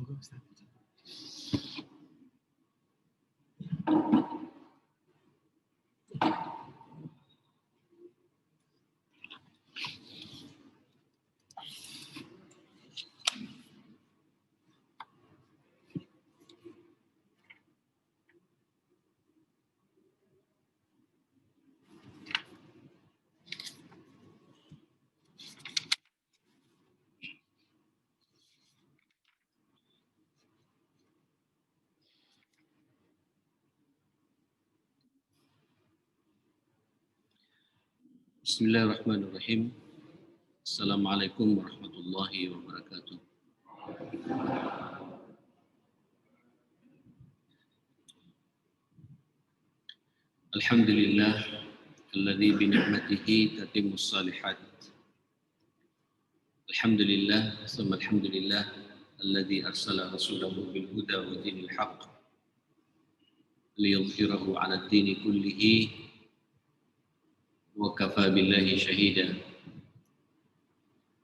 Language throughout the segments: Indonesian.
Monggo Ustaz. Bismillahirrahmanirrahim. Assalamualaikum warahmatullahi wabarakatuh. Alhamdulillah alladzi bi ni'matihi tatimmus shalihat. Alhamdulillah summa alhamdulillah alladzi arsala rasulahu bil huda wa dinil haqq liyudhhirahu 'ala ad-dini kullihi wa kafa billahi shahida.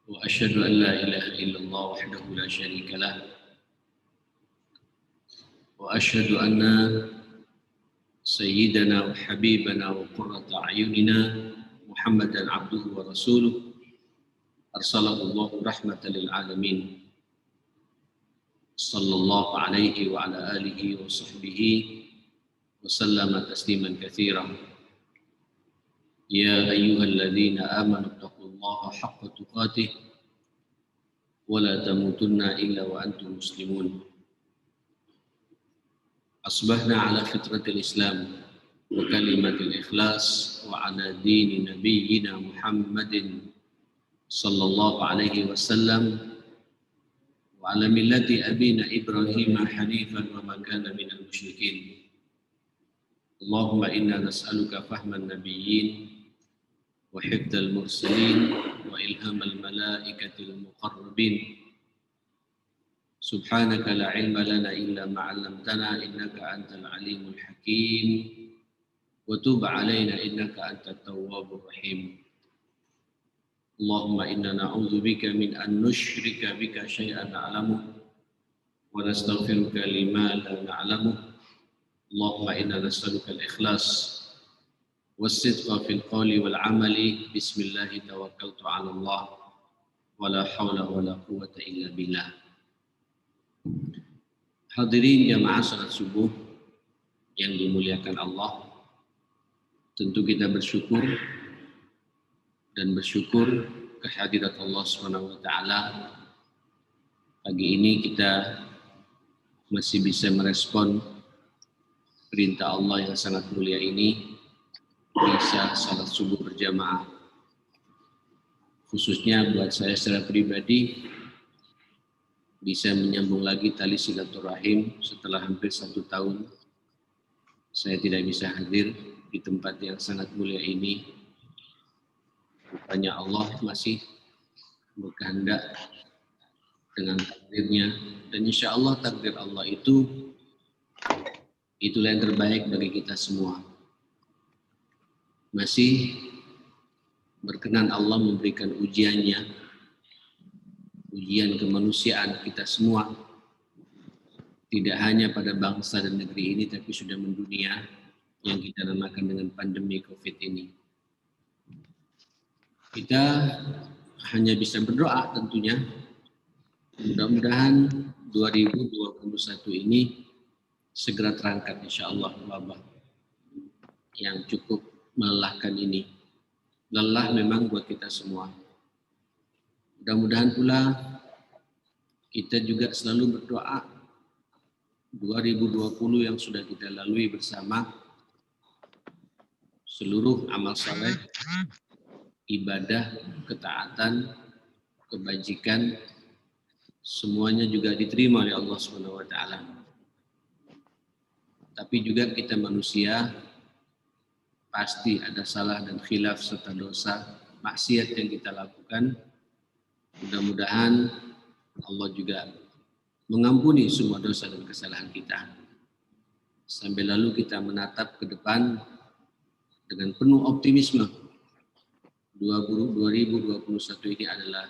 Wa asyhadu an la ilaha illallah wahdahu la syarika lah. Wa asyhadu anna sayyidana wa habibana wa qurrata a'yunina Muhammadan abduhu wa rasuluh arsalahu Allahu rahmatan lil alamin. Sallallahu alaihi wa ala alihi wa sahbihi wa sallama tasliman katsiran. Ya ayyuhalladzina amanu taqullaha haqqa tuqatih wa la tamutunna illa wa antum muslimun. Asbahna ala fitratil Islam wa kalimatil ikhlas wa ala dini nabiyyina Muhammadin sallallahu alaihi wasallam wa ala millati abina Ibrahim hanifan wa ma kana minal musyrikin. Allahumma inna nas'aluka fahman nabiyyin wa hifdzal mursalin wa ilhamal malaikatil muqarrabin. Subhanaka la ilma lana illa ma 'allamtana innaka antal alimul hakim wa tub 'alaina innaka antat tawwabur rahim. Allahumma inna na'udzubika min an nusyrika bika syai'an na'lamu wa nastaghfiruka lima la na'lamu. Allahumma inna nas'aluka al-ikhlas was-sidqa fil qawli wal 'amali. Bismillah tawakkaltu 'ala Allah wa la haula wa la quwwata illa billah. Hadirin jamaah salat subuh yang dimuliakan Allah, tentu kita bersyukur kehadirat Allah Subhanahu wa taala. Pagi ini kita masih bisa merespon perintah Allah yang sangat mulia ini, bisa salat subuh berjamaah. Khususnya buat saya secara pribadi, bisa menyambung lagi tali silaturahim setelah hampir 1 tahun saya tidak bisa hadir di tempat yang sangat mulia ini. Rupanya Allah masih berkehendak dengan takdirnya, dan insya Allah takdir Allah itulah yang terbaik bagi kita semua. Masih berkenan Allah memberikan ujiannya, ujian kemanusiaan kita semua, tidak hanya pada bangsa dan negeri ini, tapi sudah mendunia, yang kita namakan dengan pandemi COVID ini. Kita hanya bisa berdoa tentunya, mudah-mudahan 2021 ini segera terangkat insya Allah wabah yang cukup melelahkan ini. Lelah memang buat kita semua. Mudah-mudahan pula kita juga selalu berdoa 2020 yang sudah kita lalui bersama, seluruh amal saleh, ibadah, ketaatan, kebajikan, semuanya juga diterima oleh Allah Subhanahu wa taala. Tapi juga kita manusia, pasti ada salah dan khilaf serta dosa, maksiat yang kita lakukan. Mudah-mudahan Allah juga mengampuni semua dosa dan kesalahan kita. Sambil lalu kita menatap ke depan dengan penuh optimisme. 2021 ini adalah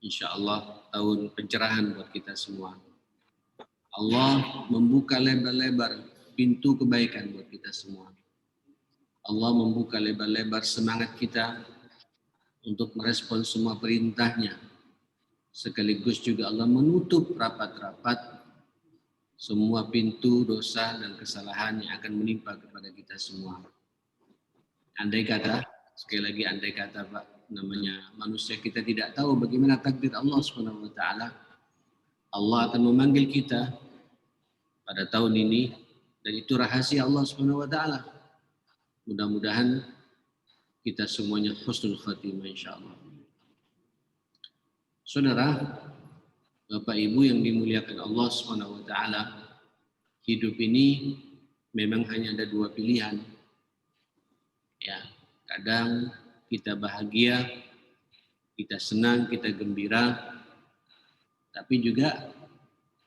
insya Allah tahun pencerahan buat kita semua. Allah membuka lebar-lebar pintu kebaikan buat kita semua. Allah membuka lebar-lebar semangat kita untuk merespon semua perintahnya. Sekaligus juga Allah menutup rapat-rapat semua pintu dosa dan kesalahan yang akan menimpa kepada kita semua. Andai kata, sekali lagi andai kata Pak, namanya manusia kita tidak tahu bagaimana takdir Allah Subhanahu wa taala. Allah akan memanggil kita pada tahun ini dan itu rahasia Allah Subhanahu wa taala. Mudah-mudahan kita semuanya husnul khatimah insyaallah. Saudara, Bapak Ibu yang dimuliakan Allah Subhanahu wa taala, hidup ini memang hanya ada dua pilihan. Ya, kadang kita bahagia, kita senang, kita gembira, tapi juga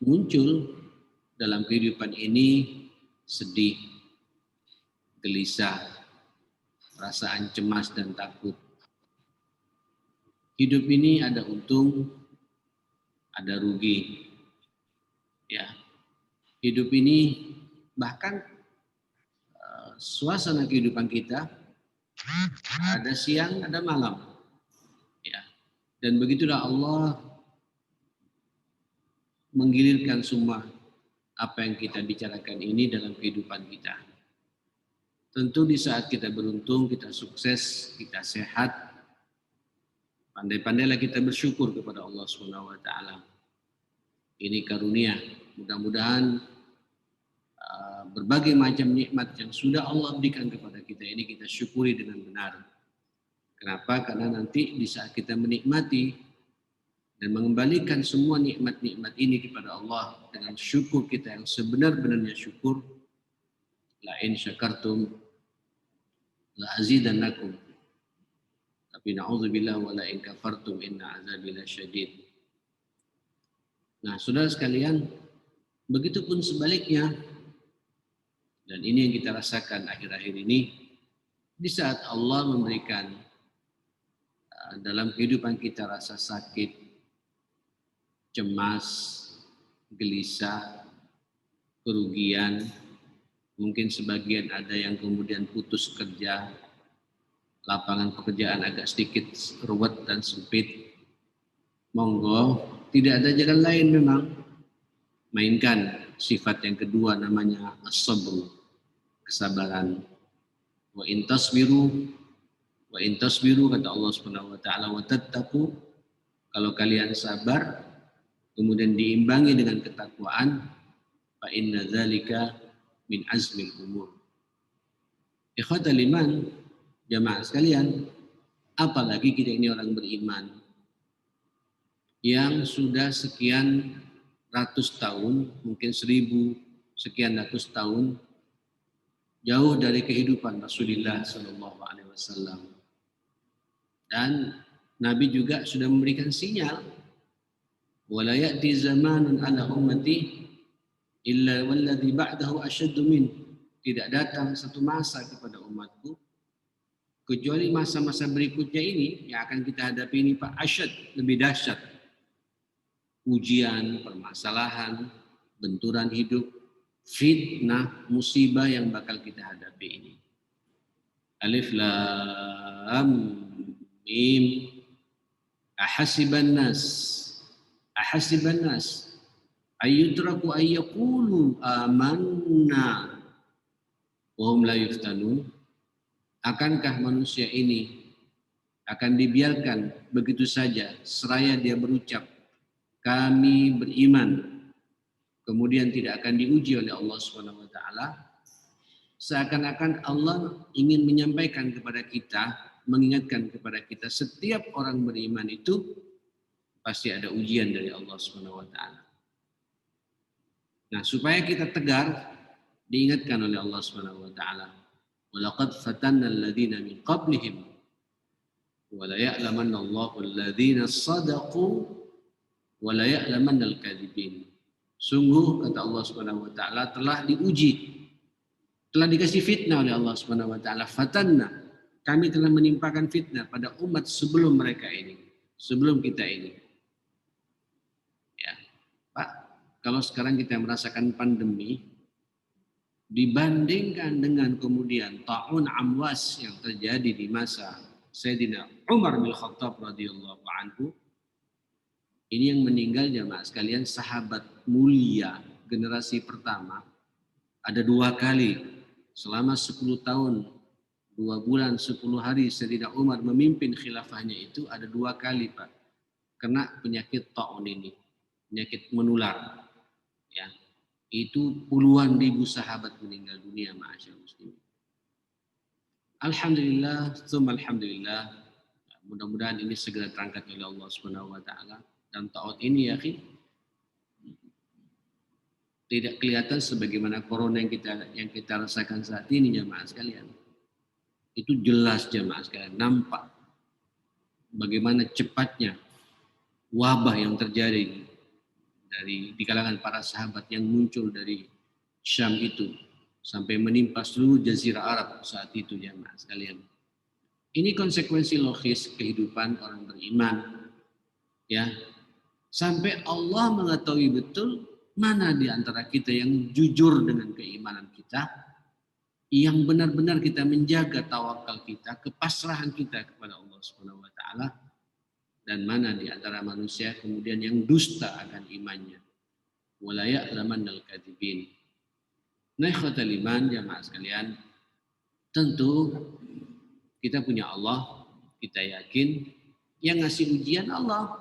muncul dalam kehidupan ini sedih, gelisah, perasaan cemas dan takut. Hidup ini ada untung, ada rugi. Ya. Hidup ini bahkan suasana kehidupan kita ada siang, ada malam. Ya. Dan begitulah Allah menggilirkan semua apa yang kita bicarakan ini dalam kehidupan kita. Tentu di saat kita beruntung, kita sukses, kita sehat, pandai-pandailah kita bersyukur kepada Allah Subhanahu wa taala. Ini karunia. Mudah-mudahan berbagai macam nikmat yang sudah Allah berikan kepada kita ini kita syukuri dengan benar. Kenapa? Karena nanti di saat kita menikmati dan mengembalikan semua nikmat-nikmat ini kepada Allah dengan syukur kita yang sebenar-benarnya syukur, la in syakartum la azidannakum. Tapi na'udzubillah wa la in kafartum inna azabi lasyadid. Nah, saudara sekalian, begitupun sebaliknya. Dan ini yang kita rasakan akhir-akhir ini, di saat Allah memberikan dalam kehidupan kita rasa sakit, cemas, gelisah, kerugian, mungkin sebagian ada yang kemudian putus kerja, lapangan pekerjaan agak sedikit ruwet dan sempit. Monggo, tidak ada jalan lain memang, mainkan sifat yang kedua namanya as-sabr, kesabaran. Wa in tasbiru kata Allah Subhanahu wa taala wa tattaqu, kalau kalian sabar kemudian diimbangi dengan ketakwaan, fa inna dzalika min azmil umur. Ikhwatal iman, jamaah sekalian, apalagi kita ini orang beriman yang sudah sekian ratus tahun, mungkin 1000 sekian ratus tahun jauh dari kehidupan Rasulullah Sallallahu Alaihi Wasallam. Dan Nabi juga sudah memberikan sinyal, wala ya'ti zamanun ala ummati illa walladhi ba'dahu asyaddu min. Tidak datang satu masa kepada umatku kecuali masa-masa berikutnya ini yang akan kita hadapi ini Pak, asyad, lebih dahsyat. Ujian, permasalahan, benturan hidup, fitnah, musibah yang bakal kita hadapi ini. Alif lam mim. Ahasiban nas ayyutraku ayyaqulu amanna wa hum la yuftanun. Akankah manusia ini akan dibiarkan begitu saja seraya dia berucap kami beriman, kemudian tidak akan diuji oleh Allah Subhanahu wa taala? Seakan-akan Allah ingin menyampaikan kepada kita, mengingatkan kepada kita, setiap orang beriman itu pasti ada ujian dari Allah Subhanahu wa taala. Nah, supaya kita tegar, diingatkan oleh Allah Subhanahu wa taala, "Walaqad fatanna alladziina min qablihim wa la ya'lamanna Allahu alladziina shadaqu wa la ya'lamanna al-kadzibin." Sungguh kata Allah Subhanahu wa taala telah diuji, telah dikasih fitnah oleh Allah Subhanahu wa taala. Fatanna, kami telah menimpakan fitnah pada umat sebelum mereka ini, sebelum kita ini. Ya, Pak, kalau sekarang kita merasakan pandemi, dibandingkan dengan kemudian ta'un amwas yang terjadi di masa Sayyidina Umar bin Khattab radhiyallahu anhu, ini yang meninggal jamaah sekalian sahabat mulia generasi pertama, ada 2 kali selama 10 tahun 2 bulan 10 hari Sayyidina Umar memimpin khilafahnya, itu ada 2 kali Pak kena penyakit ta'un ini, penyakit menular ya. Itu puluhan ribu sahabat meninggal dunia ma'asyar muslimin. Alhamdulillah, alhamdulillah. Mudah-mudahan ini segera terangkat oleh Allah Subhanahu wa taala, dan ta'ud ini ya tidak kelihatan sebagaimana corona yang kita rasakan saat ini jamaah sekalian. Itu jelas jamaah sekalian, nampak bagaimana cepatnya wabah yang terjadi di kalangan para sahabat yang muncul dari Syam itu sampai menimpa seluruh jazirah Arab saat itu jamaah sekalian. Ini konsekuensi logis kehidupan orang beriman ya. Sampai Allah mengetahui betul mana di antara kita yang jujur dengan keimanan kita, yang benar-benar kita menjaga tawakal kita, kepasrahan kita kepada Allah Subhanahu wa taala, dan mana di antara manusia kemudian yang dusta akan imannya. Wala ya'lamannal kadzibin. Nah, ikhwatal iman jamaah sekalian, tentu kita punya Allah, kita yakin yang ngasih ujian Allah,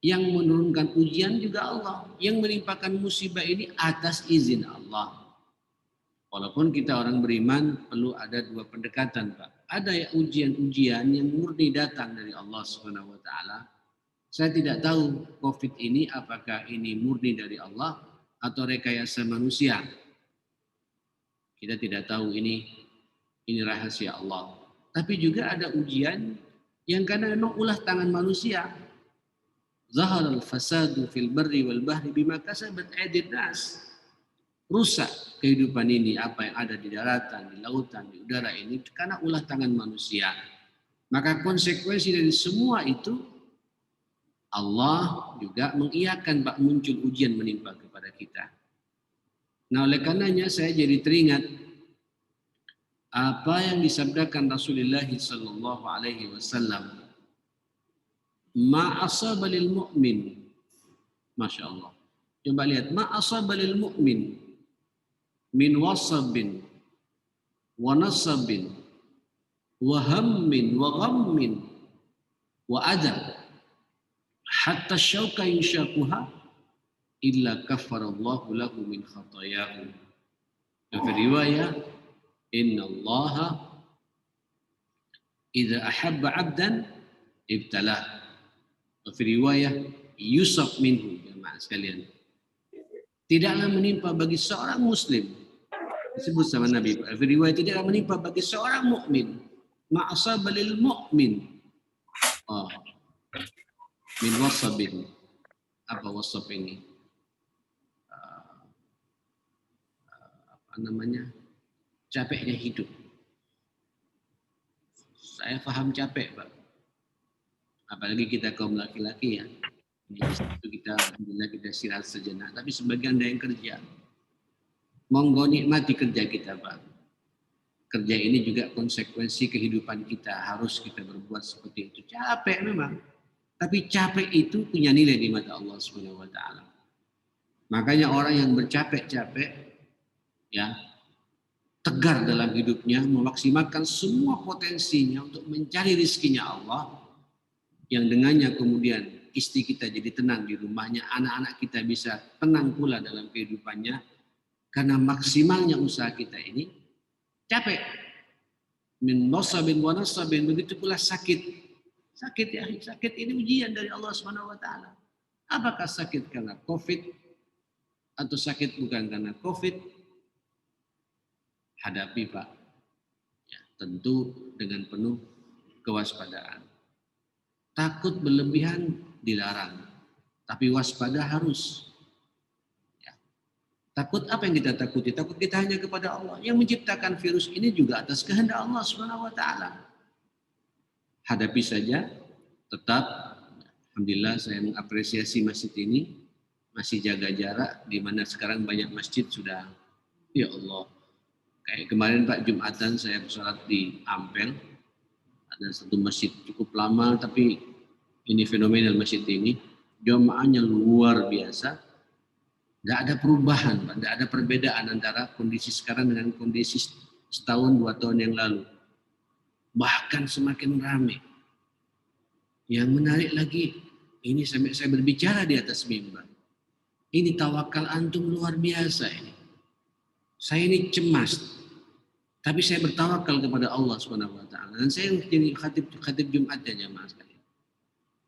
yang menurunkan ujian juga Allah, yang menimpakan musibah ini atas izin Allah. Walaupun kita orang beriman perlu ada 2 pendekatan Pak. Ada ya ujian-ujian yang murni datang dari Allah Subhanahu wa taala. Saya tidak tahu Covid ini apakah ini murni dari Allah atau rekayasa manusia. Kita tidak tahu, ini rahasia Allah. Tapi juga ada ujian yang karena memang ulah tangan manusia. Zaharal fasadu fil barri wal bahri bima kasabat aydin nas. Rusak kehidupan ini, apa yang ada di daratan, di lautan, di udara ini karena ulah tangan manusia. Maka konsekuensi dari semua itu, Allah juga mengiyakan bak muncul ujian menimpa kepada kita. Nah, oleh karenanya saya jadi teringat apa yang disabdakan Rasulullah sallallahu alaihi wasallam, ma asaba lil mu'min. Masya Allah. Coba lihat, ma asaba lil mu'min min wasabin wa nasabin wa hammin wa ghammin wa adab hatta syauka yushakuha illa kafarallahu lahu min khatayahu. Dalam riwayat, inna allaha idza ahabba 'abdan ibtalah. Dalam riwayat, yusaf minhu. Jemaah sekalian, tidaklah menimpa bagi seorang muslim, disebut sama Nabi, riwayat tidaklah menimpa bagi seorang mukmin ma'asaba lil mu'min min wasabin. Apa wasab ini? Apa namanya? Capeknya hidup. Saya paham capek, Pak. Apalagi kita kaum laki-laki ya. Itu kita alhamdulillah kita istirahat sejenak. Tapi sebagian ada yang kerja. Monggo nikmati kerja kita, Pak. Kerja ini juga konsekuensi kehidupan kita. Harus kita berbuat seperti itu. Capek memang. Tapi capek itu punya nilai di mata Allah Subhanahu wa taala. Makanya orang yang bercapek-capek ya, tegar dalam hidupnya, memaksimalkan semua potensinya untuk mencari rizkinya Allah, yang dengannya kemudian istri kita jadi tenang di rumahnya, anak-anak kita bisa tenang pula dalam kehidupannya, karena maksimalnya usaha kita ini. Capek, min nasabin wa nasabin, begitu pula sakit. Sakit ya, sakit ini ujian dari Allah Subhanahu wa taala. Apakah sakit karena Covid atau sakit bukan karena Covid? Hadapi, Pak. Ya, tentu dengan penuh kewaspadaan. Takut berlebihan dilarang, tapi waspada harus. Ya. Takut apa yang kita takuti? Takut kita hanya kepada Allah. Yang menciptakan virus ini juga atas kehendak Allah Subhanahu wa taala. Hadapi saja, tetap. Alhamdulillah saya mengapresiasi masjid ini. masih jaga jarak, di mana sekarang banyak masjid sudah, ya Allah. Kayak kemarin Pak Jumatan saya sholat di Ampel, ada satu masjid cukup lama, tapi ini fenomenal masjid ini, jamaahnya luar biasa, nggak ada perubahan, Pak, nggak ada perbedaan antara kondisi sekarang dengan kondisi setahun 2 tahun yang lalu. Bahkan semakin ramai. Yang menarik lagi, ini sampai saya berbicara di atas mimbar. Ini tawakal antum luar biasa ini. Saya ini cemas, tapi saya bertawakal kepada Allah SWT. Dan saya jadi khatib Jumat ya jamaah sekalian.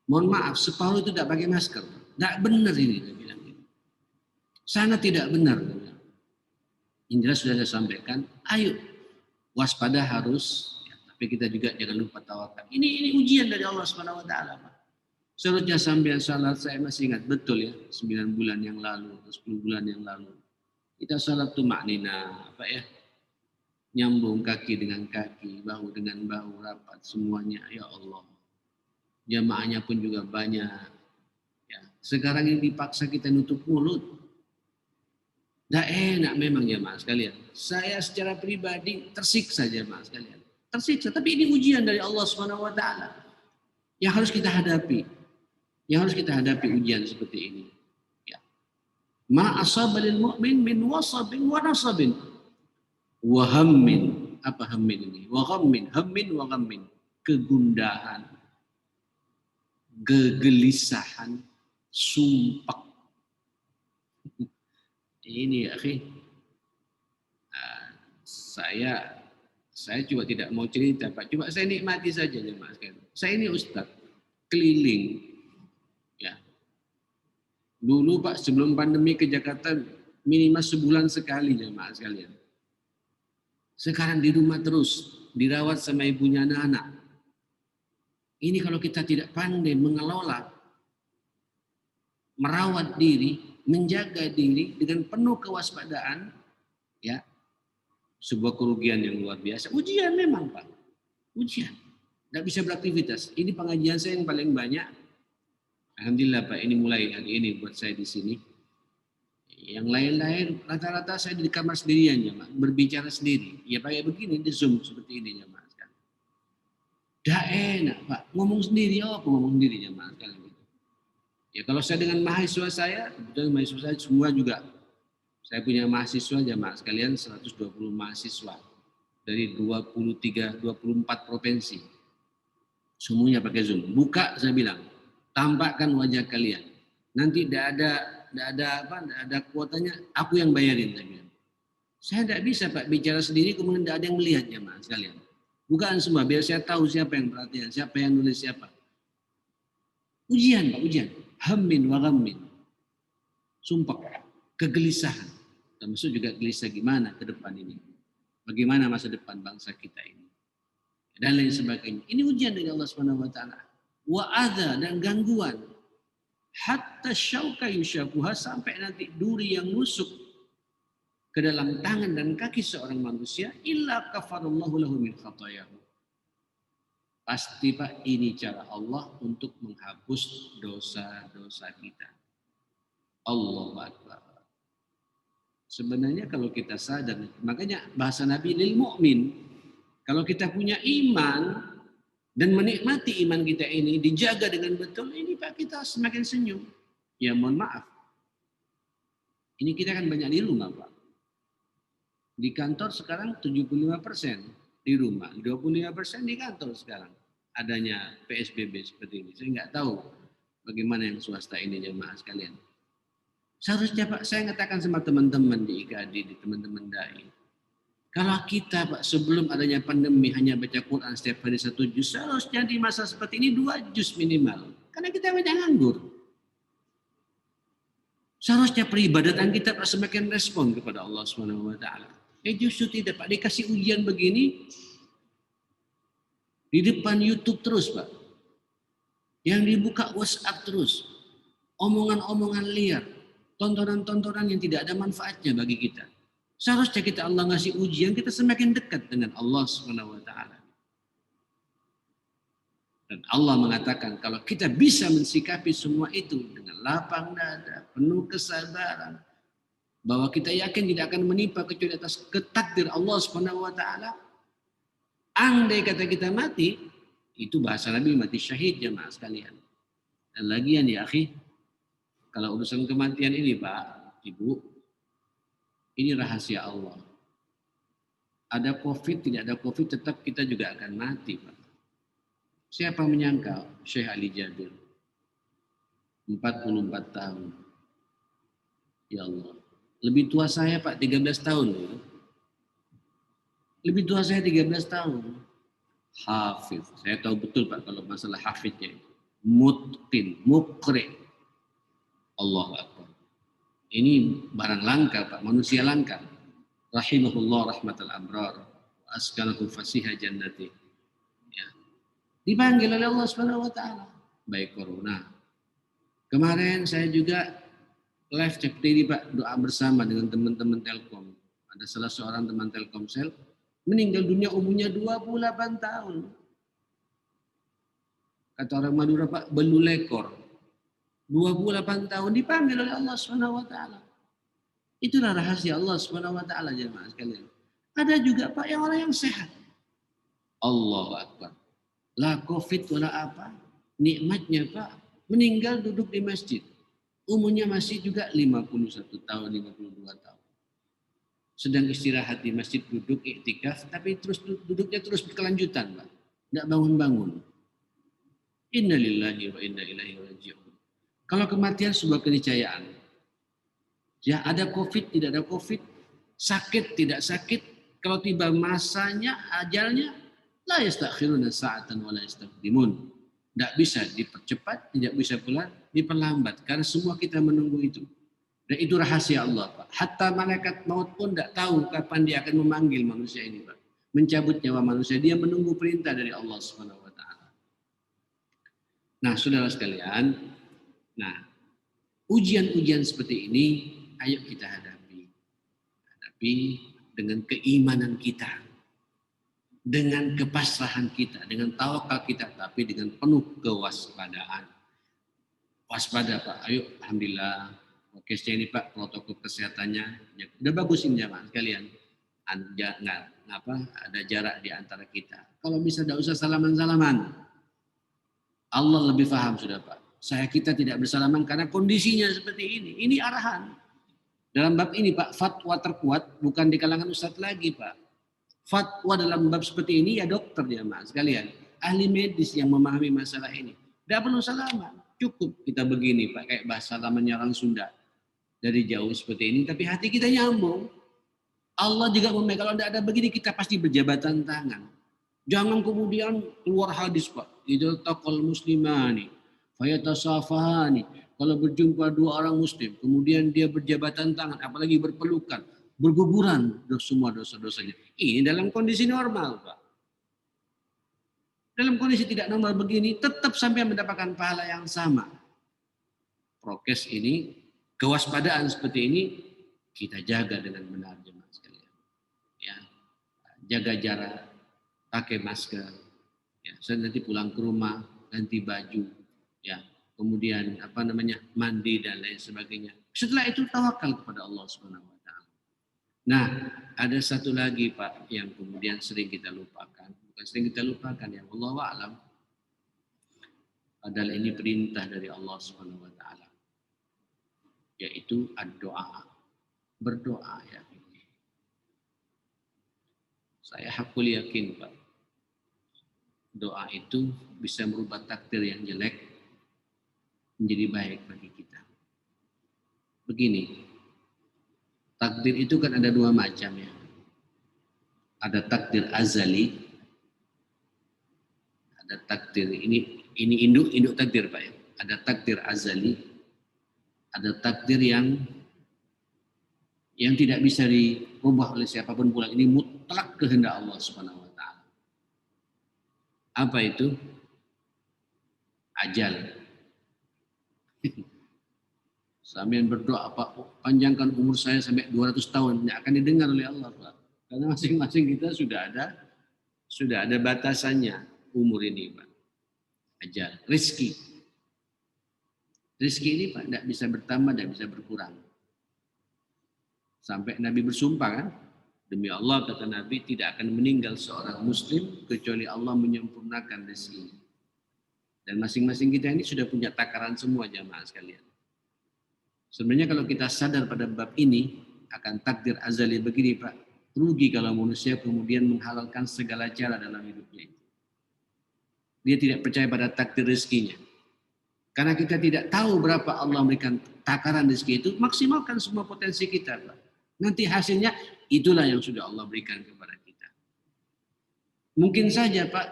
Mohon maaf, separuh itu tidak pakai masker. Tidak benar ini, saya bilang. Sangat tidak benar. Yang jelas sudah saya sampaikan, ayo waspada harus, ya, tapi kita juga jangan lupa tawakal. Ini ujian dari Allah SWT. Seharusnya sambil salat, saya masih ingat betul ya, 9 bulan yang lalu, 10 bulan yang lalu. Kita salat tumaknina, apa ya, nyambung kaki dengan kaki, bahu dengan bahu, rapat semuanya, ya Allah. Jamaahnya pun juga banyak. Ya. Sekarang ini dipaksa kita nutup mulut. Nggak enak memang jamaah sekalian. Saya secara pribadi tersiksa jamaah sekalian. Tersiksa, tapi ini ujian dari Allah SWT yang harus kita hadapi. Yang harus kita hadapi ujian seperti ini. Ya. Ma asaba lil mu'min min wasabin wa nasabin wa hammin. Apa hammin ini? Wa ghammin, hammin wa ghammin. Kegundahan, kegelisahan, sumpah. Ini akhi, saya juga tidak mau cerita Pak. Coba saya nikmati saja jemaah sekalian. Saya ini ustaz keliling. Ya. Dulu Pak sebelum pandemi ke Jakarta minimal sebulan sekali jemaah sekalian. Sekarang di rumah terus, dirawat sama ibunya anak-anak. Ini kalau kita tidak pandai mengelola, merawat diri, menjaga diri dengan penuh kewaspadaan, ya, sebuah kerugian yang luar biasa. Ujian memang Pak, ujian. Tidak bisa beraktivitas. Ini pengajian saya yang paling banyak. Alhamdulillah Pak, ini mulai hari ini buat saya di sini. Yang lain-lain rata-rata saya di kamar sendirian ya Pak, berbicara sendiri. Ya pakai begini di Zoom seperti ini ya Pak. Dah enak Pak, ngomong sendiri, apa ngomong sendiri ya Pak. Ya kalau saya dengan mahasiswa saya, kebetulan mahasiswa saya semua juga, saya punya mahasiswa jamaah sekalian 120 mahasiswa dari 24 provinsi. Semuanya pakai Zoom. Buka saya bilang, tampakkan wajah kalian. Nanti tidak ada kuotanya, aku yang bayarin saya bilang. Saya tidak bisa Pak bicara sendiri kemudian tidak ada yang melihat jamaah sekalian. Bukan semua, biar saya tahu siapa yang perhatian, siapa yang nulis siapa. Ujian Pak, ujian. Hammin wa ghammin. Sumpah, kegelisahan. Termasuk juga gelisah gimana ke depan ini. Bagaimana masa depan bangsa kita ini. Dan lain sebagainya. Ini ujian dari Allah SWT. Wa adha dan gangguan. Hatta syauka yushakuha, sampai nanti duri yang nusuk ke dalam tangan dan kaki seorang manusia. Illa kafarallahu lahu min khatayahu. Pasti Pak, ini cara Allah untuk menghapus dosa-dosa kita. Allahu Akbar. Sebenarnya kalau kita sadar, makanya bahasa Nabi lil mu'min, kalau kita punya iman dan menikmati iman kita ini, dijaga dengan betul, ini Pak kita semakin senyum. Ya mohon maaf. Ini kita kan banyak di rumah Pak. Di kantor sekarang 75% di rumah, 25% di kantor sekarang. Adanya PSBB seperti ini. Saya nggak tahu bagaimana yang swasta ini jemaah sekalian. Seharusnya Pak, saya katakan sama teman-teman di IKAD, di teman-teman DAI. Kalau kita Pak sebelum adanya pandemi hanya baca Quran setiap hari 1 juz, seharusnya di masa seperti ini 2 juz minimal. Karena kita banyak nganggur. Seharusnya peribadatan kita Pak semakin respon kepada Allah SWT. Justru tidak Pak, dikasih ujian begini, di depan YouTube terus Pak. Yang dibuka WhatsApp terus. Omongan-omongan liar. Tontonan-tontonan yang tidak ada manfaatnya bagi kita. Seharusnya kita Allah ngasih ujian, kita semakin dekat dengan Allah SWT. Dan Allah mengatakan kalau kita bisa mensikapi semua itu dengan lapang dada, penuh kesabaran, bahwa kita yakin tidak akan menimpa kecuali atas ketakdir Allah Subhanahu wa taala. Andai kata kita mati, itu bahasa Nabi mati syahid jemaah sekalian. Dan lagian ya akhi, kalau urusan kematian ini Pak, Ibu, ini rahasia Allah. Ada COVID, tidak ada COVID, tetap kita juga akan mati Pak. Siapa menyangka Syekh Ali Jabir 44 tahun. Ya Allah. Lebih tua saya Pak 13 tahun. Lebih tua saya 13 tahun. Hafiz. Saya tahu betul Pak kalau masalah hafiznya. Mutqin, muqri. Allahu Akbar. Ini barang langka Pak, manusia langka. Rahimahullah rahmatal abrar. Wa askanahu fasiha jannati. Ya. Dipanggil oleh Allah Subhanahu wa taala. Baik corona. Kemarin saya juga live seperti ini Pak, doa bersama dengan teman-teman Telkom. Ada salah seorang teman Telkomsel meninggal dunia umurnya 28 tahun. Kata orang Madura Pak, belu lekor. 28 tahun dipanggil oleh Allah Subhanahu wa taala. Itulah rahasia Allah Subhanahu wa taala jemaah sekalian. Ada juga Pak yang orang yang sehat. Allahu Akbar. La Covid wala apa. Nikmatnya Pak, meninggal duduk di masjid. Umurnya masih juga 51 tahun, 52 tahun. Sedang istirahat di masjid duduk iktikaf, tapi terus duduknya terus berkelanjutan Pak. Tidak bangun-bangun. Inna lillahi wa inna ilaihi raji'un. Kalau kematian sebuah keniscayaan. Ya ada COVID, tidak ada COVID. Sakit, tidak sakit. Kalau tiba masanya, ajalnya, la yastakhiruna sa'atan wa la yastaqdimun. Tidak bisa dipercepat, tidak bisa pula diperlambat. Karena semua kita menunggu itu. Dan itu rahasia Allah, Pak. Hatta malaikat maut pun tidak tahu kapan dia akan memanggil manusia ini, Pak. Mencabut nyawa manusia. Dia menunggu perintah dari Allah Subhanahu wa taala. Nah, saudara sekalian, ujian-ujian seperti ini ayo kita hadapi. Hadapi dengan keimanan kita. Dengan kepasrahan kita, dengan tawakal kita, tapi dengan penuh kewaspadaan. Waspada Pak, ayo alhamdulillah. Oke, ini Pak protokol kesehatannya ya, udah bagus ini jamaah sekalian. Ada jarak di antara kita. Kalau bisa tidak usah salaman-salaman. Allah lebih paham sudah Pak. Kita tidak bersalaman karena kondisinya seperti ini. Ini arahan. Dalam bab ini Pak, fatwa terkuat bukan di kalangan ustadz lagi Pak. Fatwa dalam bab seperti ini ya dokter jamaah sekalian. Ahli medis yang memahami masalah ini. Tidak perlu salaman. Cukup kita begini Pak, kayak bahasa lamanya orang Sunda. Dari jauh seperti ini, tapi hati kita nyambung. Allah juga kalau tidak ada begini, kita pasti berjabatan tangan. Jangan kemudian keluar hadis Pak. Idza taqal muslimani fayatasafahani. Kalau berjumpa dua orang muslim, kemudian dia berjabatan tangan, apalagi berpelukan, berguguran semua dosa-dosanya. Ini dalam kondisi normal Pak. Dalam kondisi tidak normal begini, tetap sampai mendapatkan pahala yang sama. Prokes ini, kewaspadaan seperti ini, kita jaga dengan benar jemaah sekalian. Ya, jaga jarak, pakai masker. Ya, saya nanti pulang ke rumah, ganti baju. Ya, kemudian mandi dan lain sebagainya. Setelah itu tawakal kepada Allah Subhanahu wa taala. Nah, ada satu lagi Pak yang kemudian sering kita lupakan. Bukan sering kita lupakan ya, wallahu a'lam. Padahal ini perintah dari Allah Subhanahu wa taala. Yaitu ad-doa. Berdoa ya. Saya hakul yakin Pak. Doa itu bisa merubah takdir yang jelek menjadi baik bagi kita. Begini, takdir itu kan ada dua macam ya. Ada takdir azali, ada takdir ini induk takdir Pak ya. Ada takdir azali, ada takdir yang tidak bisa dirubah oleh siapapun pula. Ini mutlak kehendak Allah Subhanahu wa taala. Apa itu? Ajal. Sambil berdoa Pak, panjangkan umur saya sampai 200 tahun, tidak akan didengar oleh Allah Pak. Karena masing-masing kita sudah ada batasannya umur ini Pak. ajal, rizki. Rizki ini Pak tidak bisa bertambah, tidak bisa berkurang. Sampai Nabi bersumpah kan, demi Allah kata Nabi tidak akan meninggal seorang muslim kecuali Allah menyempurnakan rizki. Dan masing-masing kita ini sudah punya takaran semua jamaah sekalian. Sebenarnya kalau kita sadar pada bab ini akan takdir azali begini Pak, rugi kalau manusia kemudian menghalalkan segala cara dalam hidupnya itu. Dia tidak percaya pada takdir rezekinya. Karena kita tidak tahu berapa Allah memberikan takaran rezeki itu, maksimalkan semua potensi kita Pak. Nanti hasilnya itulah yang sudah Allah berikan kepada kita. Mungkin saja Pak,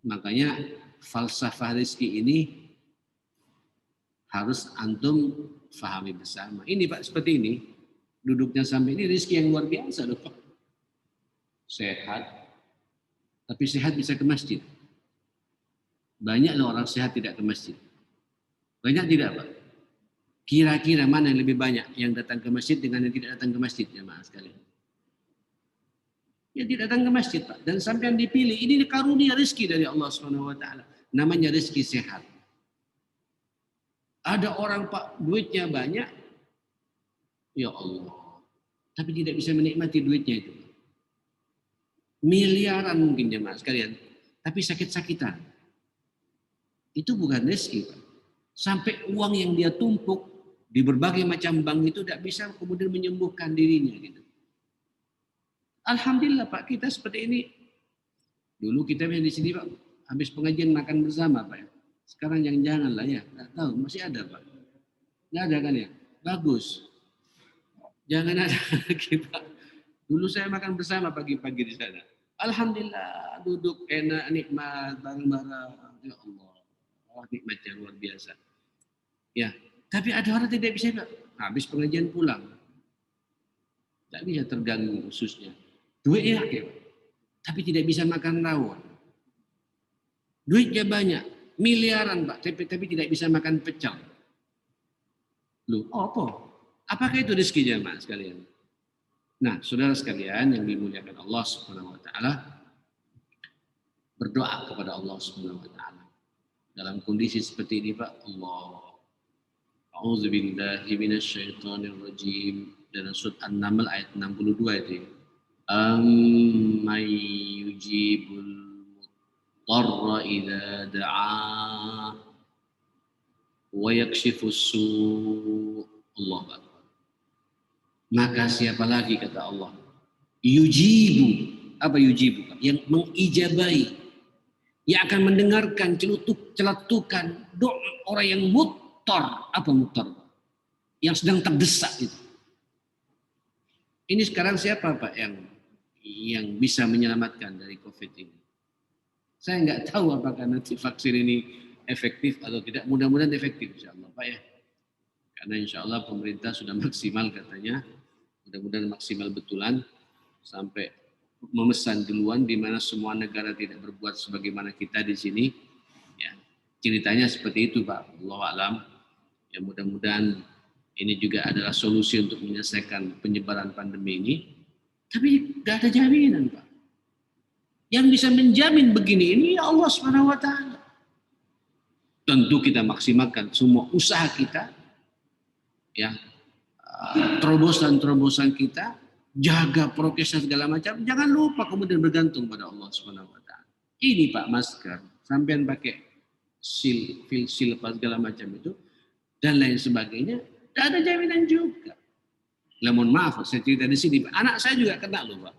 makanya falsafah rezeki ini harus antum fahami bersama. Ini Pak seperti ini, duduknya sampai ini rezeki yang luar biasa loh Pak. Sehat, tapi sehat bisa ke masjid. Banyak loh orang sehat tidak ke masjid. Banyak tidak Pak? Kira-kira mana yang lebih banyak yang datang ke masjid dengan yang tidak datang ke masjid jemaah sekalian? Yang tidak datang ke masjid Pak. Dan sampai yang dipilih ini karunia rezeki dari Allah Subhanahu Wa Taala. Namanya rezeki sehat. Ada orang Pak duitnya banyak, ya Allah, tapi tidak bisa menikmati duitnya itu. Miliaran mungkin jemaah sekalian, tapi sakit-sakitan. Itu bukan rezeki Pak. Sampai uang yang dia tumpuk di berbagai macam bank itu tidak bisa kemudian menyembuhkan dirinya gitu. Alhamdulillah Pak, kita seperti ini. Dulu kita di sini Pak, habis pengajian makan bersama Pak ya. Sekarang jangan lah ya, nggak tahu masih ada Pak. Nggak ada kan ya? Bagus. Jangan ada lagi Pak. Dulu saya makan bersama pagi-pagi di sana. Alhamdulillah, duduk enak, nikmat, bareng-bareng. Ya Allah, nikmatnya luar biasa. Ya, tapi ada orang tidak bisa Pak. Habis pengajian pulang. Tidak bisa terganggu khususnya. Duitnya ya, tapi tidak bisa makan rawon. Duitnya banyak, miliaran Pak, tapi tidak bisa makan pecel. Loh, apa? Apakah itu rezeki jemaah sekalian? Nah, saudara sekalian yang dimuliakan Allah Subhanahu Wa Taala, berdoa kepada Allah Subhanahu Wa Taala. Dalam kondisi seperti ini Pak, Allah, A'udzubillahi minasyaitonir rajim. Dalam surat An-Naml ayat 62 itu. Amman yujibul mudtarra idza da'a wa yakshifus su'. Allah Akbar. Maka siapa lagi kata Allah? Yujibu. Apa yujibu? Yang mengijabai. Yang akan mendengarkan celetukan doa orang yang muttar. Apa muttar? Yang sedang terdesak itu. Ini sekarang siapa Pak yang bisa menyelamatkan dari COVID ini? Saya nggak tahu apakah nanti vaksin ini efektif atau tidak. Mudah-mudahan efektif insya Allah Pak ya. Karena insya Allah pemerintah sudah maksimal katanya. Mudah-mudahan maksimal betulan sampai memesan duluan di mana semua negara tidak berbuat sebagaimana kita di sini. Ya, ceritanya seperti itu Pak. Allahu a'lam. Ya mudah-mudahan ini juga adalah solusi untuk menyelesaikan penyebaran pandemi ini. Tapi tidak ada jaminan Pak. Yang bisa menjamin begini ini ya Allah Subhanahu Wa Taala. Tentu kita maksimalkan semua usaha kita, ya, terobosan-terobosan kita, jaga prokesnya segala macam. Jangan lupa kemudian bergantung pada Allah Subhanahu Wa Taala. Ini Pak masker, sampean pakai seal apa segala macam itu dan lain sebagainya. Tidak ada jaminan juga. Lah mohon maaf, saya cerita di sini. Anak saya juga kena loh Pak.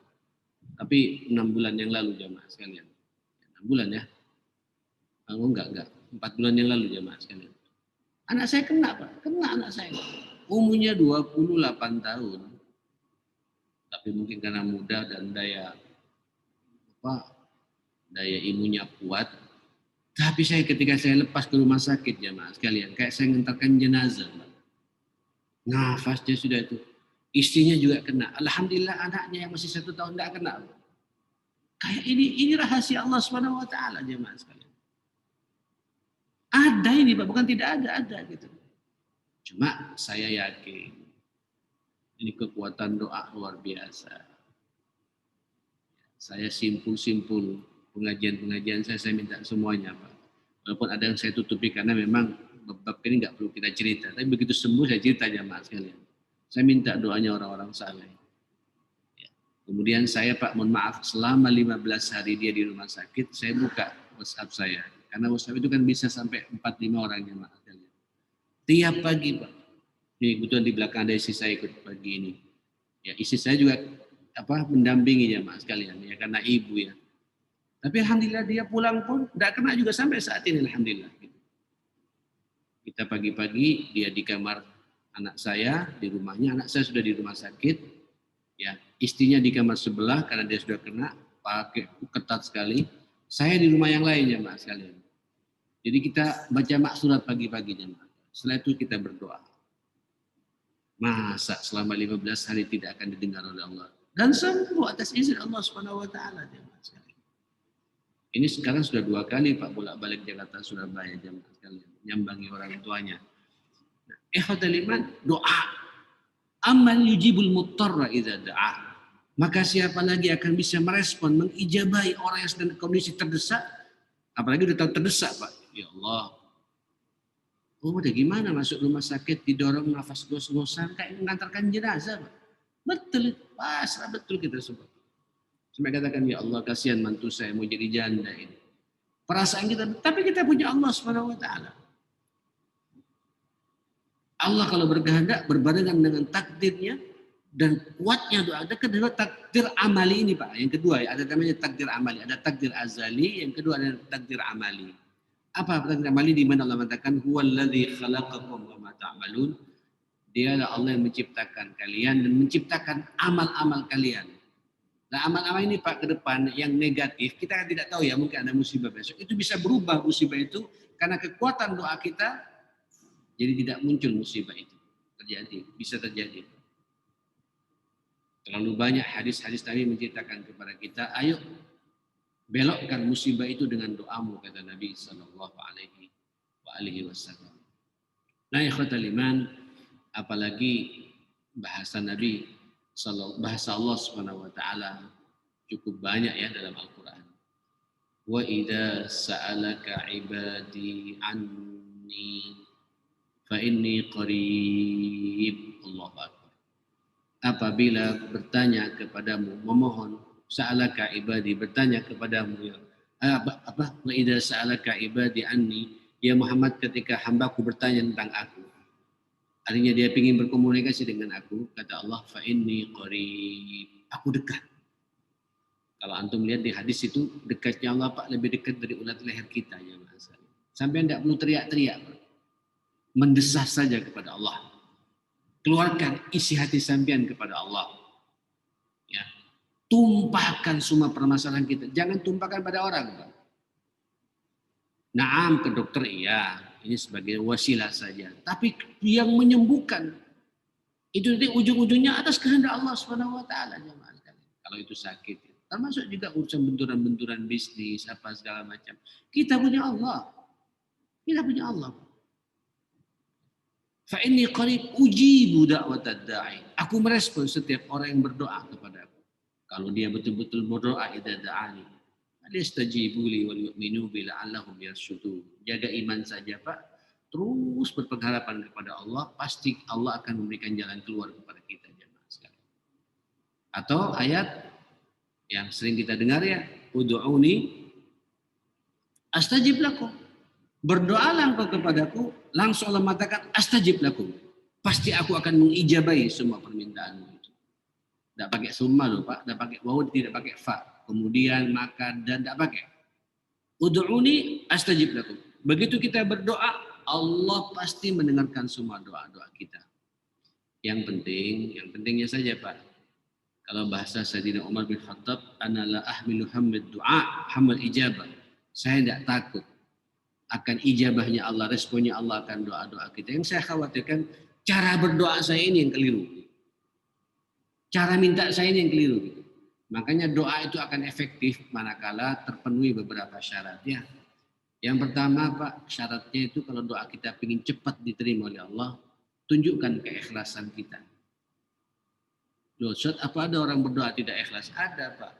Tapi 6 bulan yang lalu jamaah sekalian. 6 bulan ya. Oh enggak. 4 bulan yang lalu jamaah sekalian. Anak saya kena Pak. Kena anak saya. Umurnya 28 tahun. Tapi mungkin karena muda dan daya imunnya kuat. Tapi ketika saya lepas ke rumah sakit jamaah sekalian. Kayak saya ngantarkan jenazah Pak. Nafasnya sudah itu. Istrinya juga kena. Alhamdulillah anaknya yang masih 1 tahun tidak kena. Kayak ini rahasia Allah Subhanahu Wa Taala jemaah sekalian. Ada ini Pak, bukan tidak ada gitu. Cuma saya yakin ini kekuatan doa luar biasa. Saya simpul pengajian saya minta semuanya Pak. Walaupun ada yang saya tutupi karena memang bab ini nggak perlu kita cerita. Tapi begitu sembuh saya cerita jamaah sekalian. Saya minta doanya orang-orang saleh. Ya. Kemudian saya Pak, mohon maaf, selama 15 hari dia di rumah sakit, saya buka WhatsApp saya. Karena WhatsApp itu kan bisa sampai 4-5 orang jamaah sekalian. Tiap pagi Pak. Ini kebetulan di belakang ada istri saya ikut pagi ini. Ya, istri saya juga mendampingi jamaah sekalian ya, karena ibu ya. Tapi alhamdulillah dia pulang pun tidak kena juga sampai saat ini alhamdulillah. Kita pagi-pagi dia di kamar anak saya di rumahnya, anak saya sudah di rumah sakit, ya istrinya di kamar sebelah karena dia sudah kena pakai ketat sekali. Saya di rumah yang lain jamaah sekalian. Jadi kita baca maksurat pagi-pagi jamaah. Setelah itu kita berdoa. Masa selama 15 hari tidak akan didengar oleh Allah? Dan sembuh atas izin Allah Subhanahu wa taala jemaah sekalian. Ini sekarang sudah 2 kali Pak bolak-balik Jakarta Surabaya jemaah sekalian, nyambangi orang tuanya. Ikhwatul iman, doa. Amman yujibul muttarra idza da'a. Maka siapa lagi akan bisa merespon, mengijabahi orang yang sedang kondisi terdesak, apalagi sudah terdesak Pak. Ya Allah, oh udah gimana masuk rumah sakit didorong nafas gos-gosan kayak mengantarkan jenazah Pak. Betul, pasrah betul kita semua. Sampai katakan ya Allah kasihan mantu saya mau jadi janda ini. Perasaan kita, tapi kita punya Allah Subhanahu wa taala. Allah kalau berkehendak berbarengan dengan takdirnya dan kuatnya doa. Ada kedua takdir amali ini Pak. Yang kedua ya, ada namanya takdir amali, ada takdir azali, yang kedua ada takdir amali. Apa takdir amali di mana Allah mengatakan huwallazi khalaqakum wa ma ta'malun. Dia adalah Allah yang menciptakan kalian dan menciptakan amal-amal kalian. Nah, amal-amal ini Pak ke depan yang negatif, kita kan tidak tahu ya, mungkin ada musibah besok. Itu bisa berubah musibah itu karena kekuatan doa kita, jadi tidak muncul musibah itu. Terjadi, bisa terjadi. Terlalu banyak hadis-hadis tadi menceritakan kepada kita, ayo belokkan musibah itu dengan doamu, kata Nabi Sallallahu Alaihi Wasallam. Nah, ikhwatal iman, apalagi bahasa Nabi, bahasa Allah Subhanahu Wa Taala cukup banyak ya dalam Al-Quran. Wa idza sa'alaka ibadi anni fa inni qarib. Allahu Akbar. Apabila bertanya kepadamu, memohon, sa'alaka ibadi, bertanya kepadamu ya. Wa idza sa'alaka ibadi anni, ya Muhammad ketika hambaku bertanya tentang aku. Artinya dia ingin berkomunikasi dengan aku, kata Allah fa inni qarib. Aku dekat. Kalau antum lihat di hadis itu dekatnya Allah Pak lebih dekat dari ulat leher kita ya Mas. Sampai tidak perlu teriak-teriak, Pak. Mendesah saja kepada Allah. Keluarkan isi hati sampean kepada Allah. Ya. Tumpahkan semua permasalahan kita. Jangan tumpahkan pada orang, Pak. Naam ke dokter iya, ini sebagai wasilah saja. Tapi yang menyembuhkan itu nanti ujung-ujungnya atas kehendak Allah Subhanahu wa taala jemaah. Kalau itu sakit. Termasuk juga urusan benturan-benturan bisnis, apa segala macam. Kita punya Allah. Kita punya Allah. Fa inni qarib ujibu da'watad da'i. Aku merespon setiap orang yang berdoa kepadaku. Kalau dia betul-betul berdoa idza da'ani. Alistajibu li wal yu'minu bi la'allahum yarshudun. Jaga iman saja, Pak. Terus berpengharapan kepada Allah, pasti Allah akan memberikan jalan keluar kepada kita jemaah sekalian. Atau ayat yang sering kita dengar ya, ud'uni astajib lakum. Berdoalah engkau kepadaku, langsung Allah mengatakan astajib lakum. Pasti aku akan mengijabahi semua permintaanmu itu. Tidak pakai summa loh Pak, tidak pakai waw, tidak pakai fa. Kemudian makan dan tidak pakai. Ud'uni astajib lakum. Begitu kita berdoa, Allah pasti mendengarkan semua doa-doa kita. Yang pentingnya saja Pak. Kalau bahasa Sayyidina Umar bin Khattab, ana la ahmilu hammid du'a, hamal ijabah. Saya tidak takut akan ijabahnya Allah, responnya Allah akan doa-doa kita. Yang saya khawatirkan, cara berdoa saya ini yang keliru. Cara minta saya ini yang keliru. Makanya doa itu akan efektif manakala terpenuhi beberapa syaratnya. Yang pertama Pak, syaratnya itu kalau doa kita ingin cepat diterima oleh Allah, tunjukkan keikhlasan kita. Ustaz, apa ada orang berdoa tidak ikhlas? Ada Pak.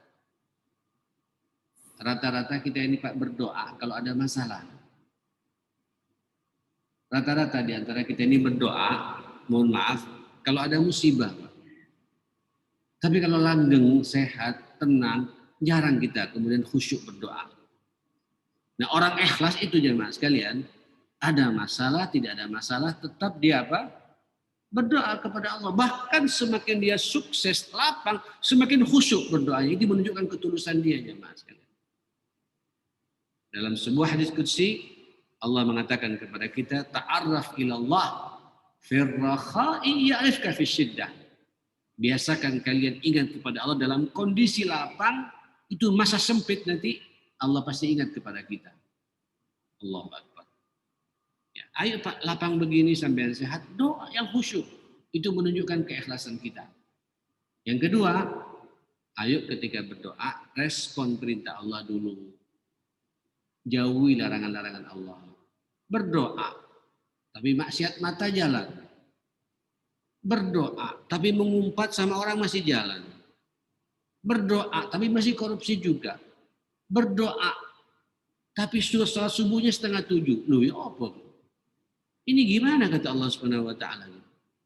Rata-rata kita ini Pak berdoa kalau ada masalah. Rata-rata di antara kita ini berdoa, mohon maaf, kalau ada musibah. Tapi kalau langgeng, sehat, tenang, jarang kita kemudian khusyuk berdoa. Nah, orang ikhlas itu jemaah sekalian, ada masalah, tidak ada masalah, tetap dia apa? Berdoa kepada Allah. Bahkan semakin dia sukses, lapang, semakin khusyuk berdoanya. Itu menunjukkan ketulusan dia jemaah sekalian. Dalam sebuah hadis qudsi, Allah mengatakan kepada kita, ta'arraf ilallah firrakha'i ya'rifka fisyiddah. Biasakan kalian ingat kepada Allah dalam kondisi lapang, itu masa sempit nanti Allah pasti ingat kepada kita. Allahu Akbar. Ya, ayo Pak, lapang begini sampai sehat, doa yang khusyuk. Itu menunjukkan keikhlasan kita. Yang kedua, ayo ketika berdoa, respon perintah Allah dulu. Jauhi larangan-larangan Allah. Berdoa, tapi maksiat mata jalan. Berdoa, tapi mengumpat sama orang masih jalan. Berdoa, tapi masih korupsi juga. Berdoa, tapi sudah salat subuhnya 6:30. Loh ya apa? Ini gimana kata Allah Subhanahu wa taala?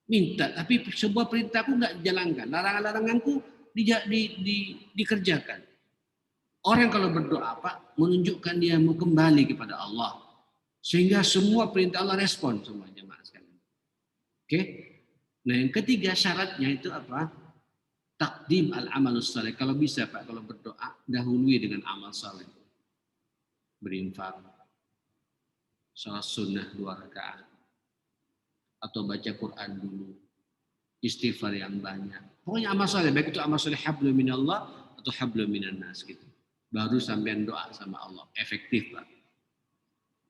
Minta, tapi sebuah perintahku nggak dijalankan. Larangan-laranganku dikerjakan. Orang kalau berdoa Pak, menunjukkan dia mau kembali kepada Allah. Sehingga semua perintah Allah respon semua jemaah sekalian. Oke? Nah, yang ketiga syaratnya itu apa? Takdim al-amalus saleh. Kalau bisa Pak, kalau berdoa, dahului dengan amal saleh. Berinfak, salat sunnah 2 rakaat, atau baca Quran dulu, istighfar yang banyak. Pokoknya amal saleh, baik itu amal saleh hablum minallah atau hablum minan nas gitu. Baru sampean doa sama Allah, efektif Pak.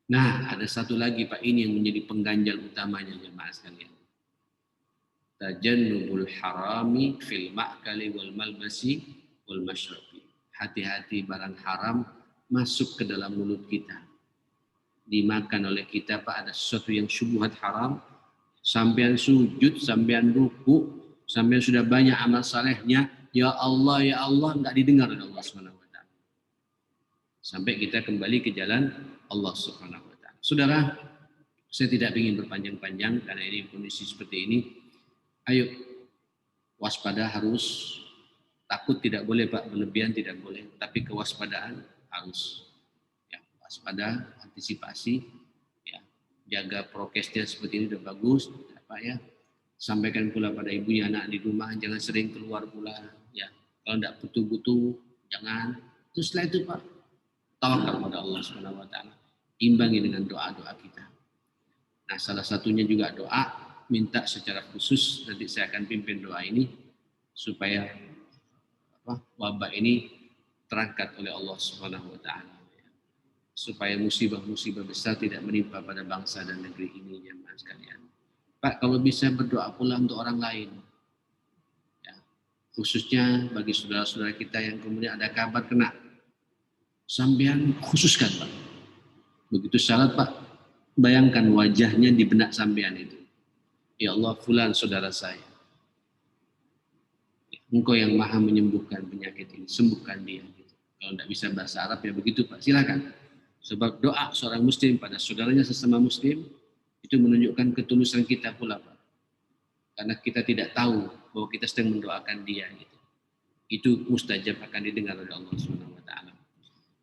Nah, ada satu lagi Pak, ini yang menjadi pengganjal utamanya jemaah sekalian. Tajannubul harami fil ma'kali wal malbasi wal masyrabi. Hati-hati barang haram masuk ke dalam mulut kita. Dimakan oleh kita Pak, ada sesuatu yang syubhat haram, sampean sujud, sampean ruku, sampean sudah banyak amal salehnya, ya Allah enggak didengar oleh Allah Subhanahu wa taala. Sampai kita kembali ke jalan Allah Subhanahu wa taala. Saudara, saya tidak ingin berpanjang-panjang karena ini kondisi seperti ini. Ayo, waspada harus, takut tidak boleh Pak, berlebihan tidak boleh, tapi kewaspadaan harus. Ya, waspada, antisipasi, ya, jaga prokesnya seperti ini udah bagus, Pak ya. Sampaikan pula pada ibunya anak di rumah, jangan sering keluar pula, ya. Kalau tidak butuh-butuh, jangan. Terus setelah itu Pak, tawakal pada Allah Subhanahu wa taala. Imbangi dengan doa-doa kita. Nah, salah satunya juga doa, minta secara khusus, nanti saya akan pimpin doa ini supaya wabah ini terangkat oleh Allah Subhanahu wa taala, supaya musibah-musibah besar tidak menimpa pada bangsa dan negeri ini jemaah sekalian. Pak, kalau bisa berdoa pula untuk orang lain, ya, khususnya bagi saudara-saudara kita yang kemudian ada kabar kena, sampean khususkan Pak. Begitu salat Pak, bayangkan wajahnya di benak sampean itu. Ya Allah, fulan saudara saya. Engkau yang maha menyembuhkan penyakit ini, sembuhkan dia. Kalau tidak bisa bahasa Arab ya begitu Pak, silakan. Sebab doa seorang muslim pada saudaranya sesama muslim, itu menunjukkan ketulusan kita pula Pak. Karena kita tidak tahu bahwa kita sedang mendoakan dia. Gitu. Itu mustajab akan didengar oleh Allah Subhanahu wa taala.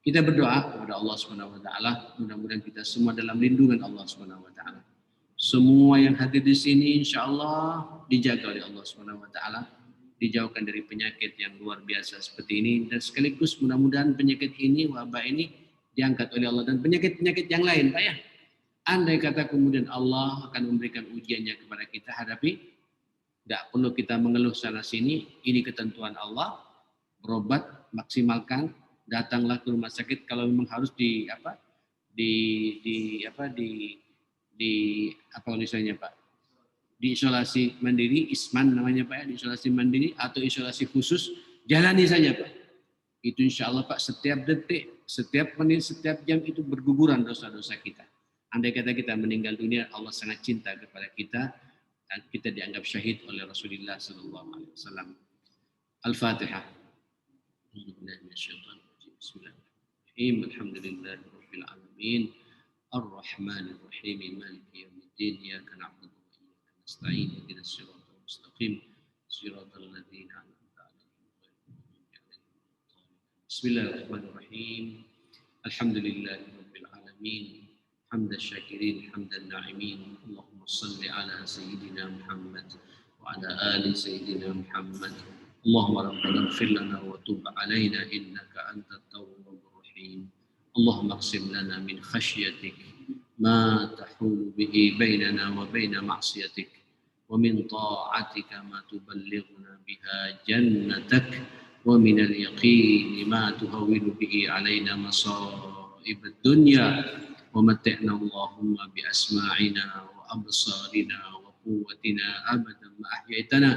Kita berdoa kepada Allah Subhanahu wa taala, mudah-mudahan kita semua dalam lindungan Allah Subhanahu wa taala. Semua yang hadir di sini insya Allah dijaga oleh Allah Subhanahu wa taala, dijauhkan dari penyakit yang luar biasa seperti ini, dan sekaligus mudah-mudahan penyakit ini, wabah ini diangkat oleh Allah, dan penyakit-penyakit yang lain Pak ya. Andai kata kemudian Allah akan memberikan ujiannya kepada kita, hadapi. Tidak perlu kita mengeluh sana sini, ini ketentuan Allah. Berobat, maksimalkan, datanglah ke rumah sakit kalau memang harus di misalnya Pak, diisolasi mandiri, isman namanya Pak ya, diisolasi mandiri atau isolasi khusus, jalani saja Pak. Itu insya Allah Pak, setiap detik, setiap menit, setiap jam itu berguguran dosa-dosa kita. Andai kata kita meninggal dunia, Allah sangat cinta kepada kita dan kita dianggap syahid oleh Rasulullah SAW. Al-Fatihah. Bismillahirrahmanirrahim. Alhamdulillahirabbil alamin. Ar-Rahmanir Rahim. Maliki yaumiddin. الدين إياك نعبد وإياك نستعين اهدنا الصراط المستقيم صراط الذين أنعمت عليهم غير المغضوب عليهم ولا الضالين. بسم الله الرحمن الرحيم. الحمد لله رب العالمين حمد الشاكرين حمد الناعمين. اللهم صل على سيدنا محمد وعلى آل سيدنا محمد. اللهم ربنا اغفر لنا وتب علينا إنك أنت التواب الرحيم. اللهم اقسم لنا من خشيتك ما تحول به بيننا وبين معصيتك ومن طاعتك ما تبلغنا بها جنتك ومن اليقين ما تهون به علينا مصائب الدنيا ومتعنا اللهم بأسماعنا وأبصارنا وقوتنا أبدا ما أحييتنا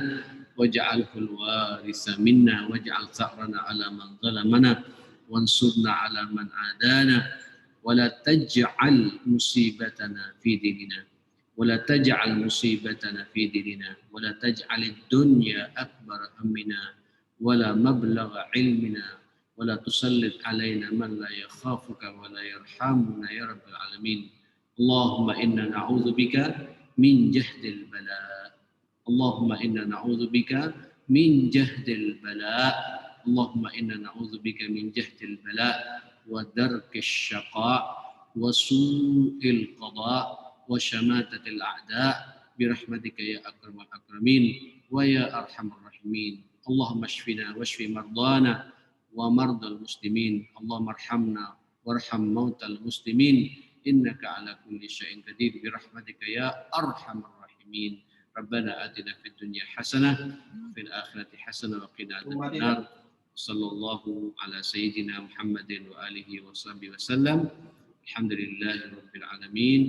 واجعله الوارث منا واجعل ثأرنا على من ظلمنا وانصرنا على من عادانا ولا تجعل مصيبتنا في ديننا ولا تجعل مصيبتنا في ديننا ولا تجعل الدنيا أكبر همنا ولا مبلغ علمنا ولا تسلط علينا من لا يخافك ولا يرحمنا يا رب العالمين. اللهم إنا نعوذ بك من جهد البلاء. اللهم إنا نعوذ بك من جهد البلاء. اللهم إنا نعوذ بك من جهد البلاء ودرك الشقاء وسوء القضاء وشماتة الأعداء برحمتك يا أكرم الأكرمين ويا أرحم الراحمين. اللهم اشفنا واشف مرضانا ومرضى المسلمين. اللهم ارحمنا وارحم موتى المسلمين إنك على كل شيء قدير برحمتك يا أرحم الراحمين. ربنا آتنا في الدنيا حسنة وفي الآخرة حسنة وقنا عذاب النار. صلى الله على سيدنا محمد وآله وصحبه وسلم. Alhamdulillah rabbil alamin.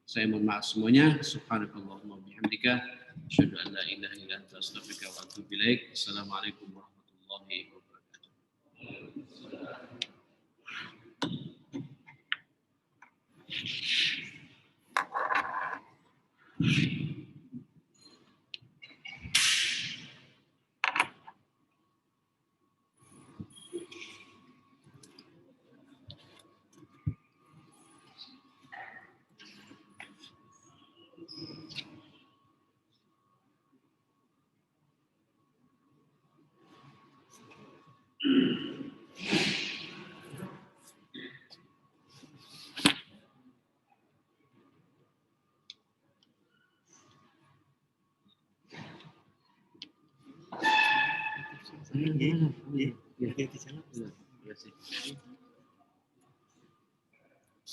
Saya mohon maaf semuanya. Subhanakallahumma bihamdika asyhadu an la ilaha illa anta astaghfiruka wa atubu ilaik. Assalamualaikum warahmatullahi wabarakatuh.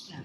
Ya,